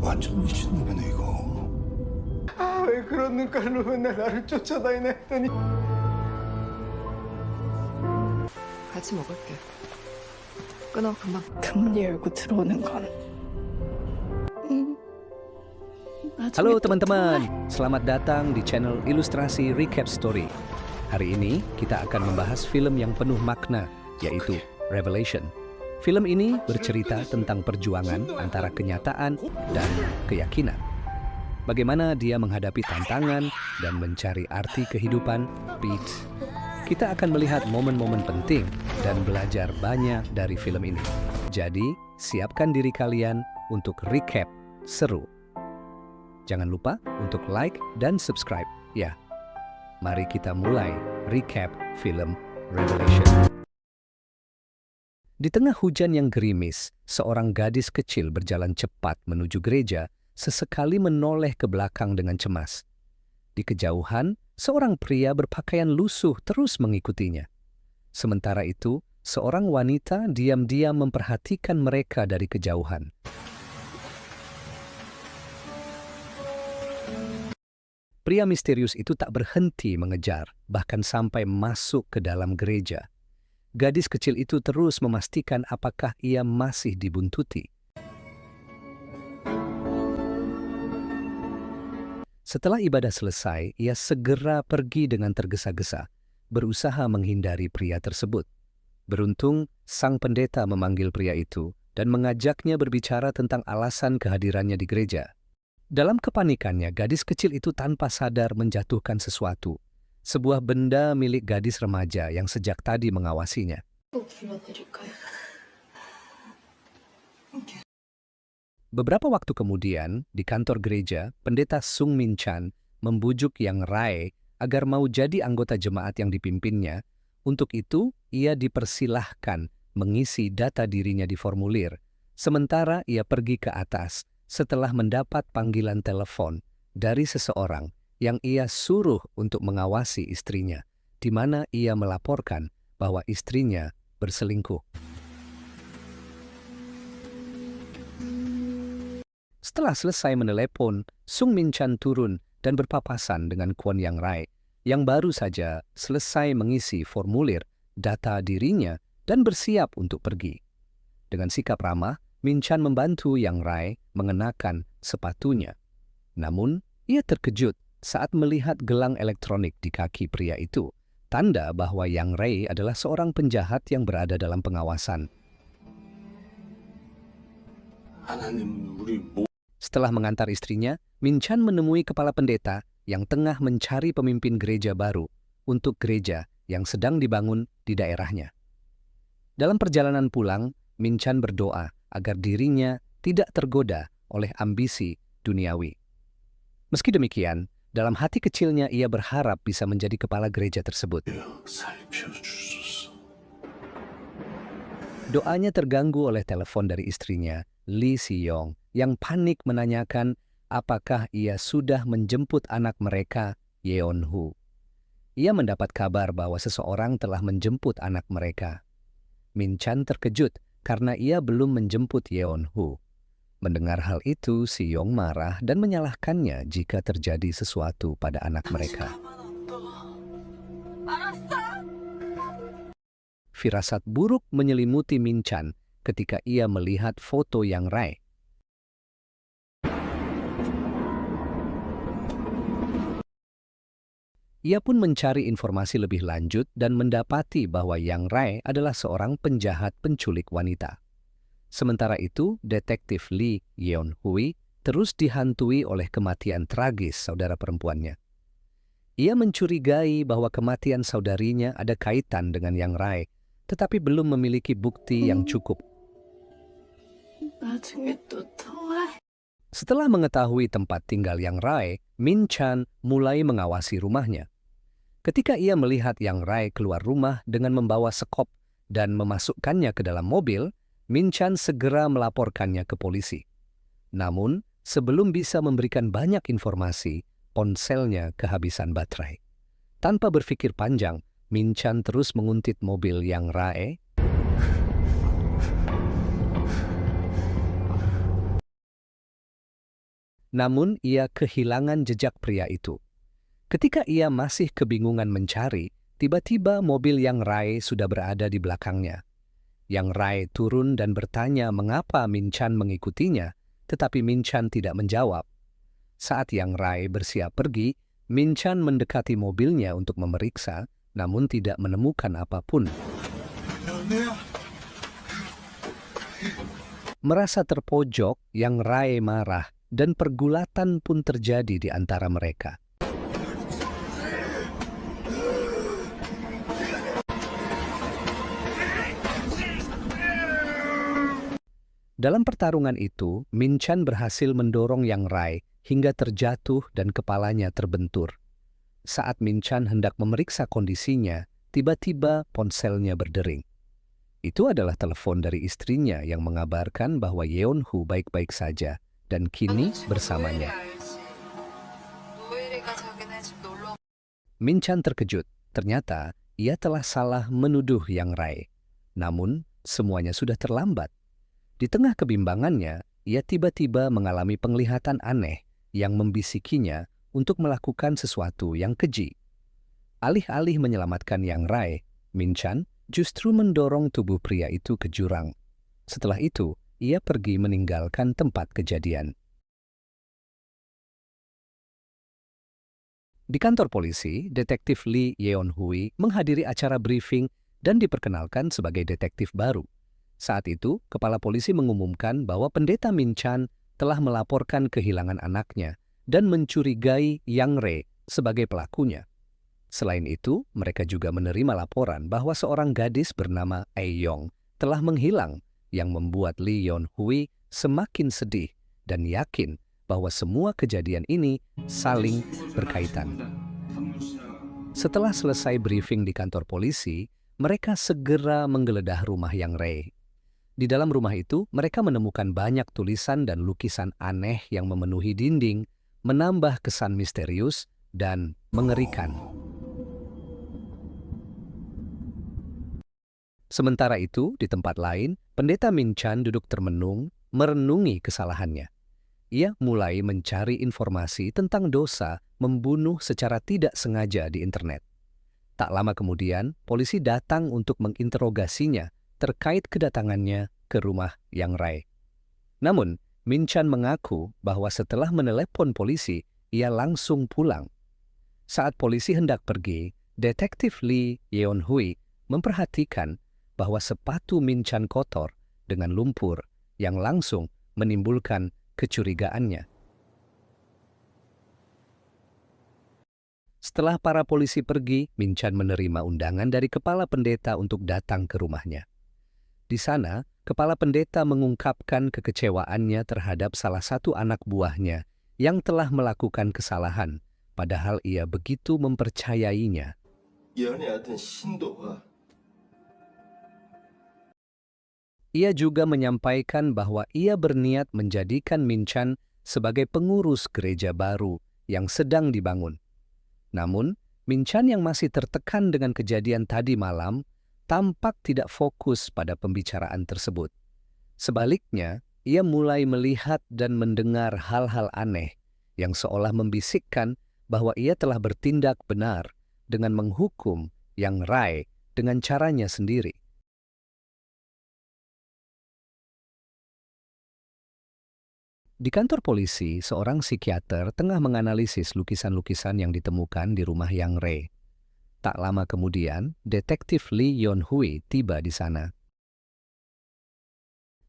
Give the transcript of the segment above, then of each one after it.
완전 미친놈이네 이거. 아, 왜 그런 눈깔로 맨날 나를 쫓아다니나 했더니. 같이 먹을게. 끊어, 금방. 문 열고 들어오는 건. Halo teman-teman, selamat datang di channel Ilustrasi Recap Story. Hari ini kita akan membahas film yang penuh makna, yaitu Revelation. Film ini bercerita tentang perjuangan antara kenyataan dan keyakinan. Bagaimana dia menghadapi tantangan dan mencari arti kehidupan, Pete. Kita akan melihat momen-momen penting dan belajar banyak dari film ini. Jadi, siapkan diri kalian untuk recap seru. Jangan lupa untuk like dan subscribe, ya. Mari kita mulai recap film Revelation. Di tengah hujan yang gerimis, seorang gadis kecil berjalan cepat menuju gereja, sesekali menoleh ke belakang dengan cemas. Di kejauhan, seorang pria berpakaian lusuh terus mengikutinya. Sementara itu, seorang wanita diam-diam memperhatikan mereka dari kejauhan. Pria misterius itu tak berhenti mengejar, bahkan sampai masuk ke dalam gereja. Gadis kecil itu terus memastikan apakah ia masih dibuntuti. Setelah ibadah selesai, ia segera pergi dengan tergesa-gesa, berusaha menghindari pria tersebut. Beruntung, sang pendeta memanggil pria itu dan mengajaknya berbicara tentang alasan kehadirannya di gereja. Dalam kepanikannya, gadis kecil itu tanpa sadar menjatuhkan sesuatu. Sebuah benda milik gadis remaja yang sejak tadi mengawasinya. Beberapa waktu kemudian, di kantor gereja, pendeta Sung Min Chan membujuk Yang Rae agar mau jadi anggota jemaat yang dipimpinnya. Untuk itu, ia dipersilahkan mengisi data dirinya di formulir. Sementara ia pergi ke atas setelah mendapat panggilan telepon dari seseorang yang ia suruh untuk mengawasi istrinya, di mana ia melaporkan bahwa istrinya berselingkuh. Setelah selesai menelepon, Sung Min Chan turun dan berpapasan dengan Kwon Yang Rae, yang baru saja selesai mengisi formulir data dirinya dan bersiap untuk pergi. Dengan sikap ramah, Min Chan membantu Yang Rae mengenakan sepatunya. Namun, ia terkejut saat melihat gelang elektronik di kaki pria itu, tanda bahwa Yang Rae adalah seorang penjahat yang berada dalam pengawasan. Setelah mengantar istrinya, Min Chan menemui kepala pendeta yang tengah mencari pemimpin gereja baru untuk gereja yang sedang dibangun di daerahnya. Dalam perjalanan pulang, Min Chan berdoa agar dirinya tidak tergoda oleh ambisi duniawi. Meski demikian, dalam hati kecilnya ia berharap bisa menjadi kepala gereja tersebut. Doanya terganggu oleh telepon dari istrinya, Lee Si-yong, yang panik menanyakan apakah ia sudah menjemput anak mereka, Yeon-hu. Ia mendapat kabar bahwa seseorang telah menjemput anak mereka. Min Chan terkejut karena ia belum menjemput Yeon-hu. Mendengar hal itu, Si-yong marah dan menyalahkannya jika terjadi sesuatu pada anak mereka. Firasat buruk menyelimuti Min Chan ketika ia melihat foto Yang Rae. Ia pun mencari informasi lebih lanjut dan mendapati bahwa Yang Rae adalah seorang penjahat penculik wanita. Sementara itu, detektif Lee Yeon-hui terus dihantui oleh kematian tragis saudara perempuannya. Ia mencurigai bahwa kematian saudarinya ada kaitan dengan Yang Rae, tetapi belum memiliki bukti yang cukup. Setelah mengetahui tempat tinggal Yang Rae, Min Chan mulai mengawasi rumahnya. Ketika ia melihat Yang Rae keluar rumah dengan membawa sekop dan memasukkannya ke dalam mobil, Min Chan segera melaporkannya ke polisi. Namun, sebelum bisa memberikan banyak informasi, ponselnya kehabisan baterai. Tanpa berpikir panjang, Min Chan terus menguntit mobil Yang Rae Namun ia kehilangan jejak pria itu. Ketika ia masih kebingungan mencari, tiba-tiba mobil Yang Rai sudah berada di belakangnya. Yang Rai turun dan bertanya mengapa Min Chan mengikutinya, tetapi Min Chan tidak menjawab. Saat Yang Rai bersiap pergi, Min Chan mendekati mobilnya untuk memeriksa, namun tidak menemukan apapun. Merasa terpojok, Yang Rai marah dan pergulatan pun terjadi di antara mereka. Dalam pertarungan itu, Min Chan berhasil mendorong Yang Rai hingga terjatuh dan kepalanya terbentur. Saat Min Chan hendak memeriksa kondisinya, tiba-tiba ponselnya berdering. Itu adalah telepon dari istrinya yang mengabarkan bahwa Yeon Hu baik-baik saja dan kini bersamanya. Min Chan terkejut. Ternyata ia telah salah menuduh Yang Rai. Namun, semuanya sudah terlambat. Di tengah kebimbangannya, ia tiba-tiba mengalami penglihatan aneh yang membisikinya untuk melakukan sesuatu yang keji. Alih-alih menyelamatkan Yang Rai, Min Chan justru mendorong tubuh pria itu ke jurang. Setelah itu, ia pergi meninggalkan tempat kejadian. Di kantor polisi, detektif Lee Yeon Hui menghadiri acara briefing dan diperkenalkan sebagai detektif baru. Saat itu, kepala polisi mengumumkan bahwa pendeta Min Chan telah melaporkan kehilangan anaknya dan mencurigai Yang Rai sebagai pelakunya. Selain itu, mereka juga menerima laporan bahwa seorang gadis bernama Ae-yong telah menghilang yang membuat Lee Yeon Hui semakin sedih dan yakin bahwa semua kejadian ini saling berkaitan. Setelah selesai briefing di kantor polisi, mereka segera menggeledah rumah Yang Rai. Di dalam rumah itu, mereka menemukan banyak tulisan dan lukisan aneh yang memenuhi dinding, menambah kesan misterius dan mengerikan. Sementara itu, di tempat lain, pendeta Min Chan duduk termenung, merenungi kesalahannya. Ia mulai mencari informasi tentang dosa membunuh secara tidak sengaja di internet. Tak lama kemudian, polisi datang untuk menginterogasinya terkait kedatangannya ke rumah Yang Rai. Namun, Min Chan mengaku bahwa setelah menelepon polisi, ia langsung pulang. Saat polisi hendak pergi, detektif Lee Yeon Hui memperhatikan bahwa sepatu Min Chan kotor dengan lumpur yang langsung menimbulkan kecurigaannya. Setelah para polisi pergi, Min Chan menerima undangan dari kepala pendeta untuk datang ke rumahnya. Di sana, kepala pendeta mengungkapkan kekecewaannya terhadap salah satu anak buahnya yang telah melakukan kesalahan, padahal ia begitu mempercayainya. Ia juga menyampaikan bahwa ia berniat menjadikan Min Chan sebagai pengurus gereja baru yang sedang dibangun. Namun, Min Chan yang masih tertekan dengan kejadian tadi malam tampak tidak fokus pada pembicaraan tersebut. Sebaliknya, ia mulai melihat dan mendengar hal-hal aneh yang seolah membisikkan bahwa ia telah bertindak benar dengan menghukum Yang Rai dengan caranya sendiri. Di kantor polisi, seorang psikiater tengah menganalisis lukisan-lukisan yang ditemukan di rumah Yang Rai. Tak lama kemudian, detektif Lee Yeon Hui tiba di sana.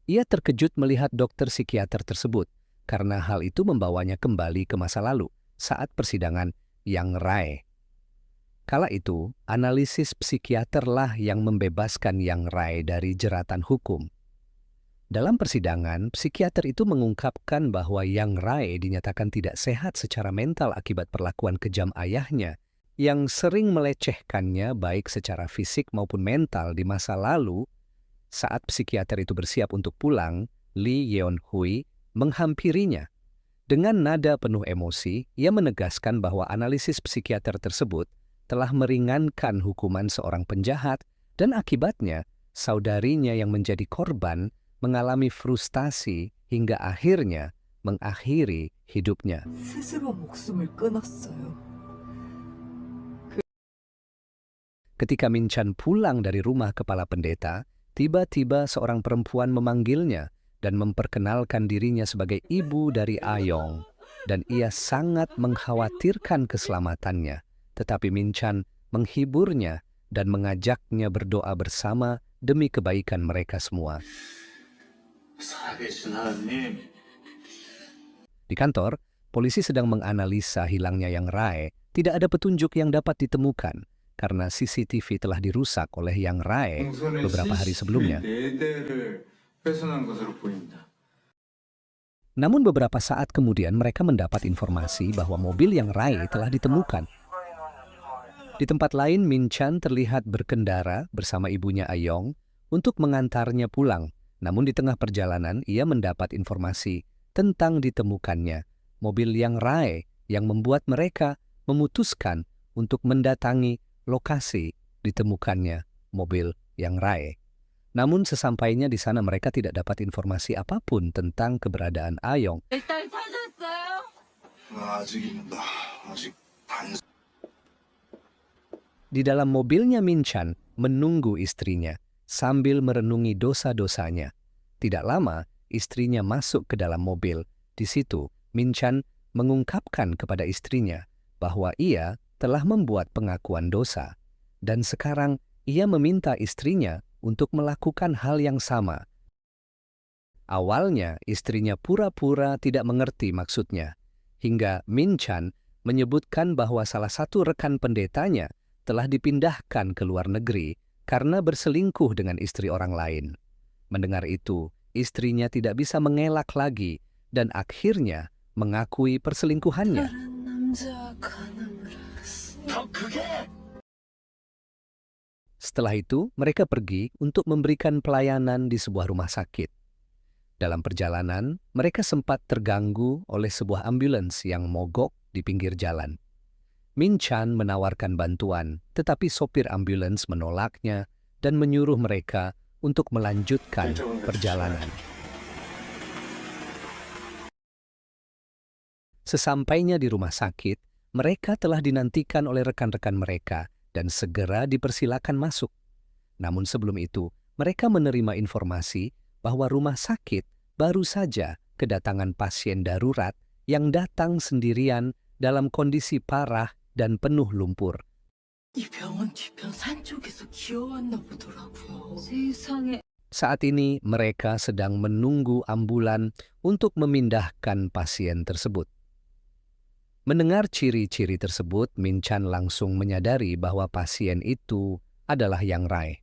Ia terkejut melihat dokter psikiater tersebut, karena hal itu membawanya kembali ke masa lalu, saat persidangan Yang Rai. Kala itu, analisis psikiaterlah yang membebaskan Yang Rai dari jeratan hukum. Dalam persidangan, psikiater itu mengungkapkan bahwa Yang Rai dinyatakan tidak sehat secara mental akibat perlakuan kejam ayahnya, yang sering melecehkannya baik secara fisik maupun mental di masa lalu. Saat psikiater itu bersiap untuk pulang, Lee Yeon Hui menghampirinya. Dengan nada penuh emosi, ia menegaskan bahwa analisis psikiater tersebut telah meringankan hukuman seorang penjahat dan akibatnya saudarinya yang menjadi korban mengalami frustasi hingga akhirnya mengakhiri hidupnya. 스스로 목숨을 끊었어요. Ketika Min Chan pulang dari rumah kepala pendeta, tiba-tiba seorang perempuan memanggilnya dan memperkenalkan dirinya sebagai ibu dari Ayong, dan ia sangat mengkhawatirkan keselamatannya. Tetapi Min Chan menghiburnya dan mengajaknya berdoa bersama demi kebaikan mereka semua. Di kantor, polisi sedang menganalisa hilangnya Yang Rae. Tidak ada petunjuk yang dapat ditemukan karena CCTV telah dirusak oleh Yang Rae beberapa hari sebelumnya. Namun beberapa saat kemudian mereka mendapat informasi bahwa mobil Yang Rae telah ditemukan. Di tempat lain, Min Chan terlihat berkendara bersama ibunya Ayong untuk mengantarnya pulang. Namun di tengah perjalanan, ia mendapat informasi tentang ditemukannya mobil Yang Rae yang membuat mereka memutuskan untuk mendatangi lokasi ditemukannya mobil Yang Rae. Namun sesampainya di sana mereka tidak dapat informasi apapun tentang keberadaan Ayong. Di dalam mobilnya Min Chan menunggu istrinya sambil merenungi dosa-dosanya. Tidak lama, istrinya masuk ke dalam mobil. Di situ, Min Chan mengungkapkan kepada istrinya bahwa ia telah membuat pengakuan dosa. Dan sekarang ia meminta istrinya untuk melakukan hal yang sama. Awalnya, istrinya pura-pura tidak mengerti maksudnya, hingga Min Chan menyebutkan bahwa salah satu rekan pendetanya telah dipindahkan ke luar negeri karena berselingkuh dengan istri orang lain. Mendengar itu, istrinya tidak bisa mengelak lagi dan akhirnya mengakui perselingkuhannya. Setelah itu, mereka pergi untuk memberikan pelayanan di sebuah rumah sakit. Dalam perjalanan, mereka sempat terganggu oleh sebuah ambulans yang mogok di pinggir jalan. Min Chan menawarkan bantuan, tetapi sopir ambulans menolaknya dan menyuruh mereka untuk melanjutkan perjalanan. Sesampainya di rumah sakit, mereka telah dinantikan oleh rekan-rekan mereka dan segera dipersilakan masuk. Namun sebelum itu, mereka menerima informasi bahwa rumah sakit baru saja kedatangan pasien darurat yang datang sendirian dalam kondisi parah dan penuh lumpur. Saat ini mereka sedang menunggu ambulan untuk memindahkan pasien tersebut. Mendengar ciri-ciri tersebut, Min Chan langsung menyadari bahwa pasien itu adalah Yang Rae.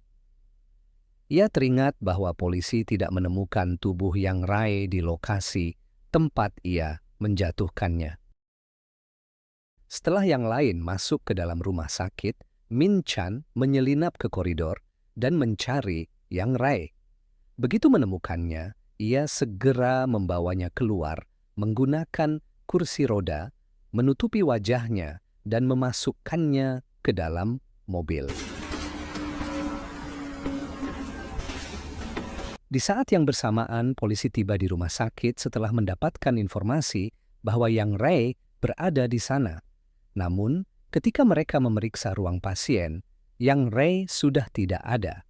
Ia teringat bahwa polisi tidak menemukan tubuh Yang Rae di lokasi tempat ia menjatuhkannya. Setelah yang lain masuk ke dalam rumah sakit, Min Chan menyelinap ke koridor dan mencari Yang Rae. Begitu menemukannya, ia segera membawanya keluar menggunakan kursi roda, menutupi wajahnya dan memasukkannya ke dalam mobil. Di saat yang bersamaan, polisi tiba di rumah sakit setelah mendapatkan informasi bahwa Yang Rae berada di sana. Namun, ketika mereka memeriksa ruang pasien, Yang Rae sudah tidak ada.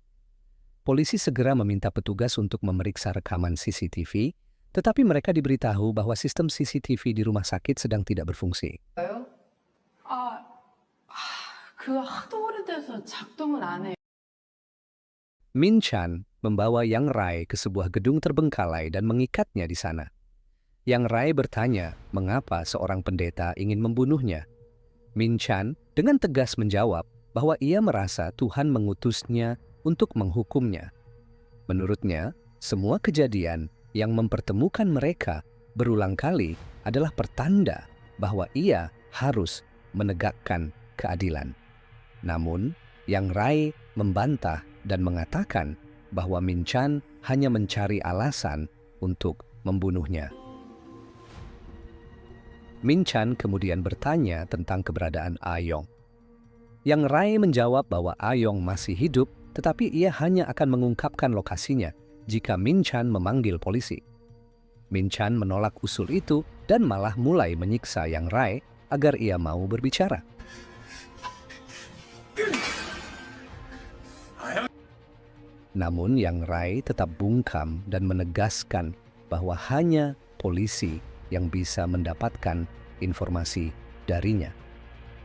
Polisi segera meminta petugas untuk memeriksa rekaman CCTV, tetapi mereka diberitahu bahwa sistem CCTV di rumah sakit sedang tidak berfungsi. Min Chan membawa Yang Rae ke sebuah gedung terbengkalai dan mengikatnya di sana. Yang Rae bertanya mengapa seorang pendeta ingin membunuhnya. Min Chan dengan tegas menjawab bahwa ia merasa Tuhan mengutusnya untuk menghukumnya. Menurutnya, semua kejadian yang mempertemukan mereka berulang kali adalah pertanda bahwa ia harus menegakkan keadilan. Namun, Yang Rae membantah dan mengatakan bahwa Min Chan hanya mencari alasan untuk membunuhnya. Min Chan kemudian bertanya tentang keberadaan Ayong. Yang Rae menjawab bahwa Ayong masih hidup, tetapi ia hanya akan mengungkapkan lokasinya jika Min Chan memanggil polisi. Min Chan menolak usul itu dan malah mulai menyiksa Yang Rai agar ia mau berbicara. Namun Yang Rai tetap bungkam dan menegaskan bahwa hanya polisi yang bisa mendapatkan informasi darinya.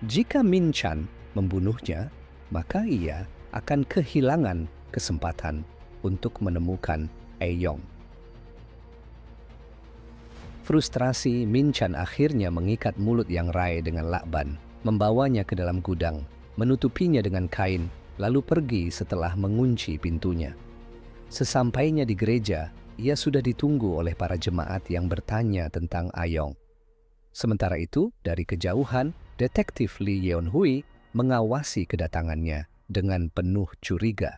Jika Min Chan membunuhnya, maka ia akan kehilangan kesempatan untuk menemukan Aeyong. Frustrasi, Min Chan akhirnya mengikat mulut Yang Rai dengan lakban, membawanya ke dalam gudang, menutupinya dengan kain, lalu pergi setelah mengunci pintunya. Sesampainya di gereja, ia sudah ditunggu oleh para jemaat yang bertanya tentang Aeyong. Sementara itu, dari kejauhan, detektif Lee Yeon-hui mengawasi kedatangannya dengan penuh curiga.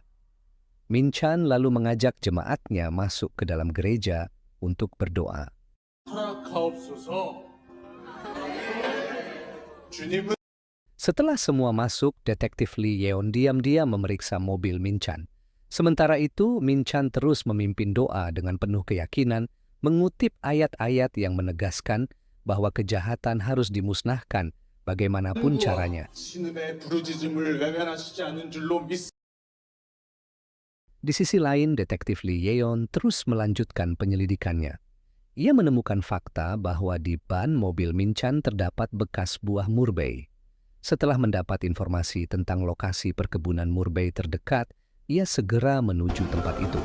Min Chan lalu mengajak jemaatnya masuk ke dalam gereja untuk berdoa. Setelah semua masuk, detektif Lee Yeon diam-diam memeriksa mobil Min Chan. Sementara itu, Min Chan terus memimpin doa dengan penuh keyakinan, mengutip ayat-ayat yang menegaskan bahwa kejahatan harus dimusnahkan bagaimanapun caranya. Di sisi lain, detektif Lee Yeon terus melanjutkan penyelidikannya. Ia menemukan fakta bahwa di ban mobil Min Chan terdapat bekas buah murbei. Setelah mendapat informasi tentang lokasi perkebunan murbei terdekat, ia segera menuju tempat itu.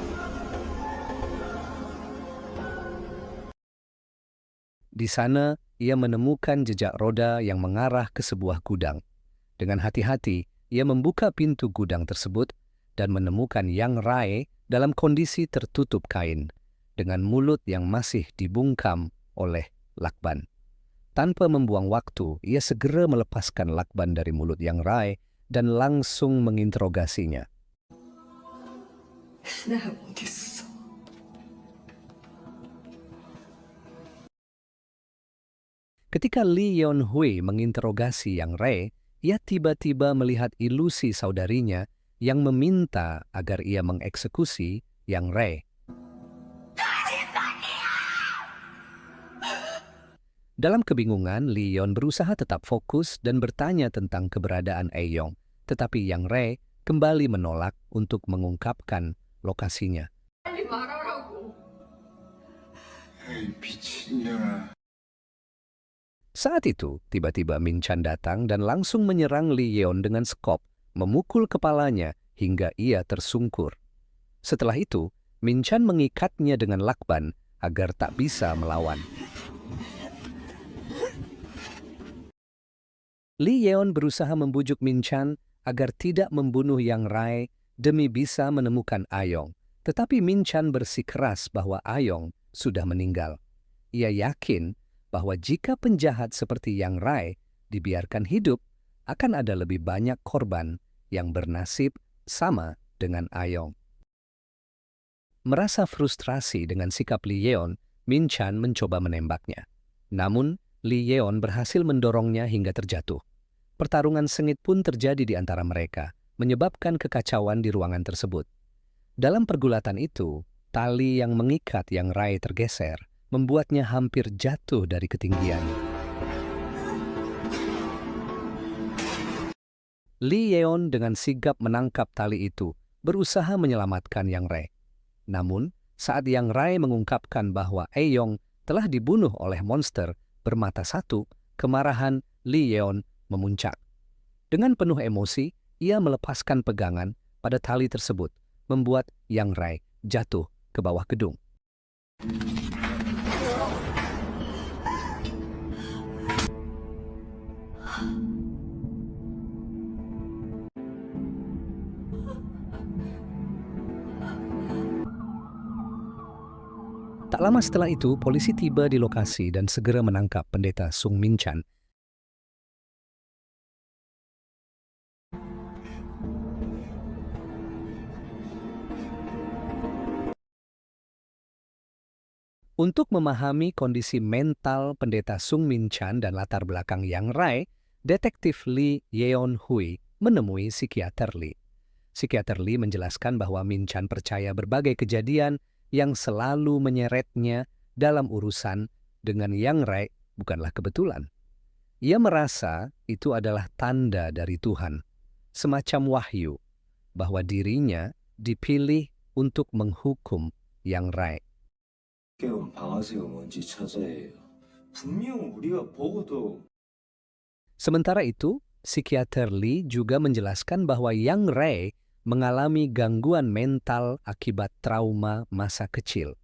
Di sana, ia menemukan jejak roda yang mengarah ke sebuah gudang. Dengan hati-hati, ia membuka pintu gudang tersebut dan menemukan Yang Rai dalam kondisi tertutup kain, dengan mulut yang masih dibungkam oleh lakban. Tanpa membuang waktu, ia segera melepaskan lakban dari mulut Yang Rai dan langsung menginterogasinya. Ketika Lee Yeon-hui menginterogasi Yang Rai, ia tiba-tiba melihat ilusi saudarinya yang meminta agar ia mengeksekusi Yang Rai. Dalam kebingungan, Lee Yeon berusaha tetap fokus dan bertanya tentang keberadaan Aeyong, tetapi Yang Rai kembali menolak untuk mengungkapkan lokasinya. Saat itu, tiba-tiba Min Chan datang dan langsung menyerang Lee Yeon dengan skop, memukul kepalanya hingga ia tersungkur. Setelah itu, Min Chan mengikatnya dengan lakban agar tak bisa melawan. Lee Yeon berusaha membujuk Min Chan agar tidak membunuh Yang Rai demi bisa menemukan Aeyong, tetapi Min Chan bersikeras bahwa Aeyong sudah meninggal. Ia yakin bahwa jika penjahat seperti Yang Rai dibiarkan hidup, akan ada lebih banyak korban yang bernasib sama dengan Aeyong. Merasa frustrasi dengan sikap Lee Yeon, Min Chan mencoba menembaknya. Namun, Lee Yeon berhasil mendorongnya hingga terjatuh. Pertarungan sengit pun terjadi di antara mereka, menyebabkan kekacauan di ruangan tersebut. Dalam pergulatan itu, tali yang mengikat Yang Rai tergeser, membuatnya hampir jatuh dari ketinggian. Lee Yeon dengan sigap menangkap tali itu, berusaha menyelamatkan Yang Rai. Namun, saat Yang Rai mengungkapkan bahwa Aeyong telah dibunuh oleh monster bermata satu, kemarahan Lee Yeon memuncak. Dengan penuh emosi, ia melepaskan pegangan pada tali tersebut, membuat Yang Rai jatuh ke bawah gedung. Tak lama setelah itu, polisi tiba di lokasi dan segera menangkap pendeta Sung Min Chan. Untuk memahami kondisi mental pendeta Sung Min Chan dan latar belakang Yang Rai, detektif Lee Yeon-hui menemui psikiater Lee. Psikiater Lee menjelaskan bahwa Min Chan percaya berbagai kejadian yang selalu menyeretnya dalam urusan dengan Yang Rai bukanlah kebetulan. Ia merasa itu adalah tanda dari Tuhan, semacam wahyu, bahwa dirinya dipilih untuk menghukum Yang Rai. 깨운 방아쇠가 뭔지 찾아야 해요. 분명 우리가 보고도 Sementara itu, psikiater Lee juga menjelaskan bahwa Yang Rai mengalami gangguan mental akibat trauma masa kecil.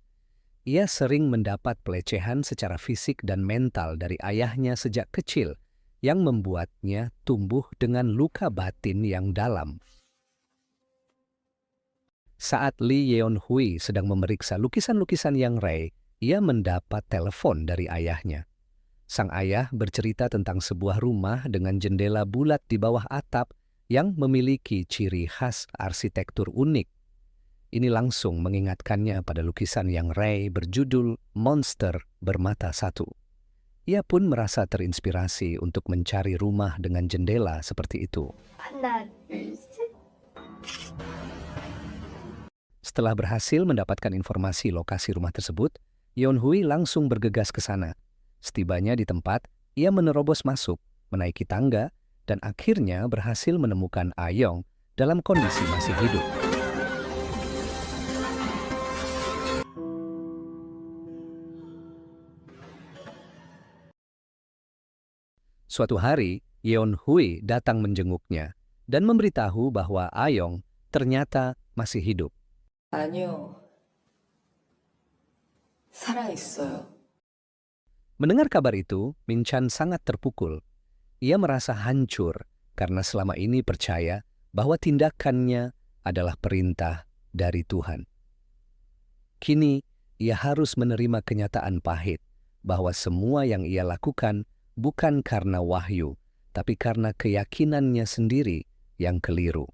Ia sering mendapat pelecehan secara fisik dan mental dari ayahnya sejak kecil, yang membuatnya tumbuh dengan luka batin yang dalam. Saat Lee Yeon-hui sedang memeriksa lukisan-lukisan Yang Rai, ia mendapat telepon dari ayahnya. Sang ayah bercerita tentang sebuah rumah dengan jendela bulat di bawah atap yang memiliki ciri khas arsitektur unik. Ini langsung mengingatkannya pada lukisan Yang Rai berjudul Monster Bermata Satu. Ia pun merasa terinspirasi untuk mencari rumah dengan jendela seperti itu. 하나, 둘, 셋. Setelah berhasil mendapatkan informasi lokasi rumah tersebut, Yeon-hui langsung bergegas ke sana. Setibanya di tempat, ia menerobos masuk, menaiki tangga, dan akhirnya berhasil menemukan Ayong dalam kondisi masih hidup. Suatu hari, Yeon-hui datang menjenguknya dan memberitahu bahwa Ayong ternyata masih hidup. 아니요. 살아있어요. Mendengar kabar itu, Min Chan sangat terpukul. Ia merasa hancur karena selama ini percaya bahwa tindakannya adalah perintah dari Tuhan. Kini, ia harus menerima kenyataan pahit bahwa semua yang ia lakukan bukan karena wahyu, tapi karena keyakinannya sendiri yang keliru.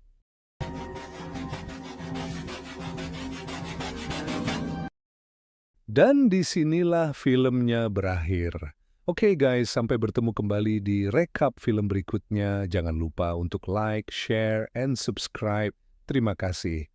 Dan disinilah filmnya berakhir. Oke guys, sampai bertemu kembali di rekap film berikutnya. Jangan lupa untuk like, share, and subscribe. Terima kasih.